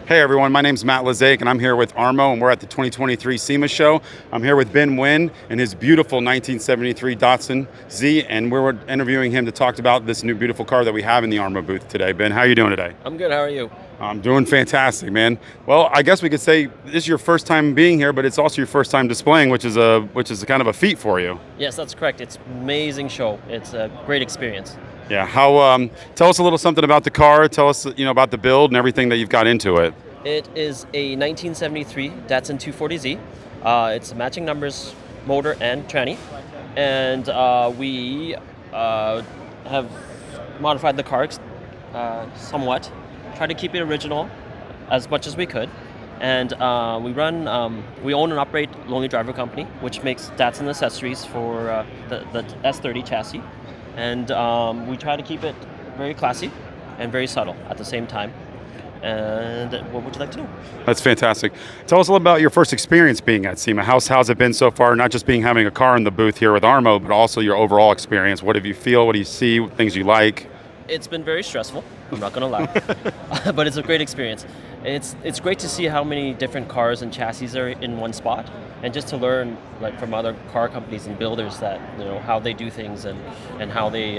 Hey everyone, my name's Matt Laszaic and I'm here with ARMO and we're at the 2023 SEMA show. I'm here with Binh Nguyen and his beautiful 1973 Datsun Z, and we're interviewing him to talk about this new beautiful car that we have in the ARMO booth today. Binh, how are you doing today? I'm good. How are you? I'm doing fantastic, man. Well, I guess we could say this is your first time being here, but it's also your first time displaying, which is kind of a feat for you. Yes, that's correct. It's an amazing show. It's a great experience. Yeah. Tell us a little something about the car. Tell us, about the build and everything that you've got into it. It is a 1973 Datsun 240Z. It's matching numbers, motor and tranny, and we have modified the car somewhat. Try to keep it original as much as we could, and we own and operate Lonely Driver Company, which makes Datsun accessories for the S30 chassis, and we try to keep it very classy and very subtle at the same time. And what would you like to know? That's fantastic. Tell us a little about your first experience being at SEMA. How's it been so far? Not just having a car in the booth here with ARMO, but also your overall experience. What have you feel? What do you see? Things you like? It's been very stressful. I'm not gonna lie, but it's a great experience. It's great to see how many different cars and chassis are in one spot, and just to learn from other car companies and builders that how they do things and how they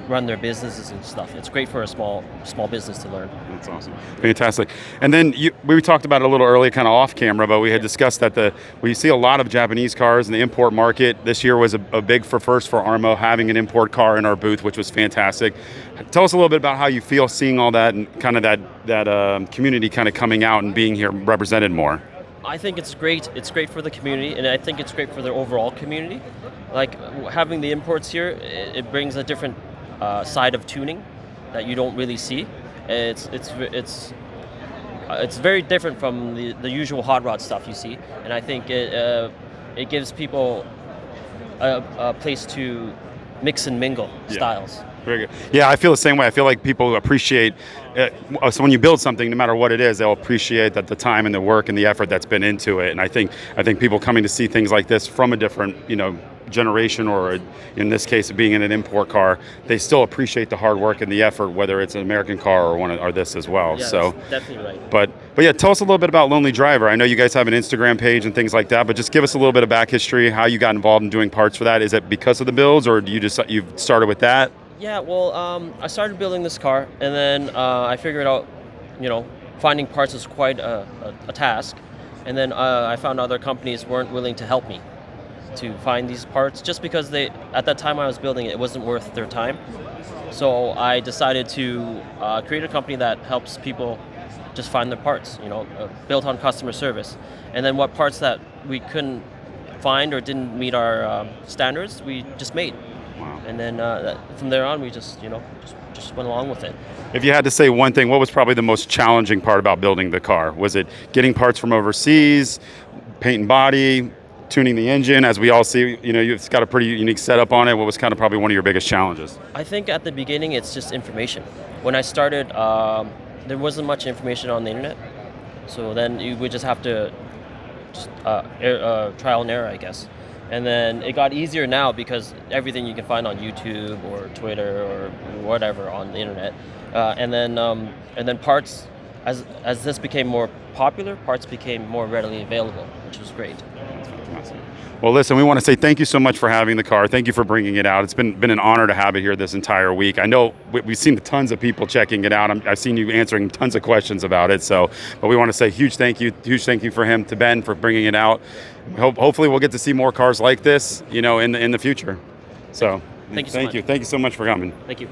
run their businesses and stuff. It's great for a small business to learn. That's awesome. Fantastic. And then we talked about it a little earlier, kind of off camera, but we had discussed that we see a lot of Japanese cars in the import market. This year was a big first for ARMO, having an import car in our booth, which was fantastic. Tell us a little bit about how you feel seeing all that and kind of that community kind of coming out and being here represented more. I think it's great. It's great for the community, and I think it's great for the overall community. Like having the imports here, it brings a different side of tuning that you don't really see. It's very different from the usual hot rod stuff you see, and I think it gives people a place to mix and mingle styles. Very good. Yeah, I feel the same way. I feel like people appreciate so when you build something, no matter what it is, they'll appreciate that the time and the work and the effort that's been into it. And I think people coming to see things like this from a different, generation, or in this case, being in an import car, they still appreciate the hard work and the effort, whether it's an American car or this as well. Yeah, so that's definitely right. But yeah, tell us a little bit about Lonely Driver. I know you guys have an Instagram page and things like that, but just give us a little bit of back history, how you got involved in doing parts for that. Is it because of the builds, or you've started with that? Yeah, well, I started building this car, and then I figured out, finding parts is quite a task. And then I found other companies weren't willing to help me to find these parts, just because at that time I was building it wasn't worth their time. So I decided to create a company that helps people just find their parts, built on customer service. And then what parts that we couldn't find or didn't meet our standards, we just made. Wow. And then from there on, we just went along with it. If you had to say one thing, what was probably the most challenging part about building the car? Was it getting parts from overseas, paint and body, tuning the engine? As we all see, it's got a pretty unique setup on it. What was kind of probably one of your biggest challenges? I think at the beginning, it's just information. When I started, there wasn't much information on the internet. So then you would just have to trial and error, I guess. And then it got easier now because everything you can find on YouTube or Twitter or whatever on the internet. And then parts, as this became more popular, parts became more readily available, which was great. Well, listen, we want to say thank you so much for having the car. Thank you for bringing it out. It's been an honor to have it here this entire week. I know we've seen tons of people checking it out. I've seen you answering tons of questions about it. But we want to say huge thank you for him, to Ben, for bringing it out. Hopefully we'll get to see more cars like this, in the future. So thank you so much. Thank you so much for coming. Thank you.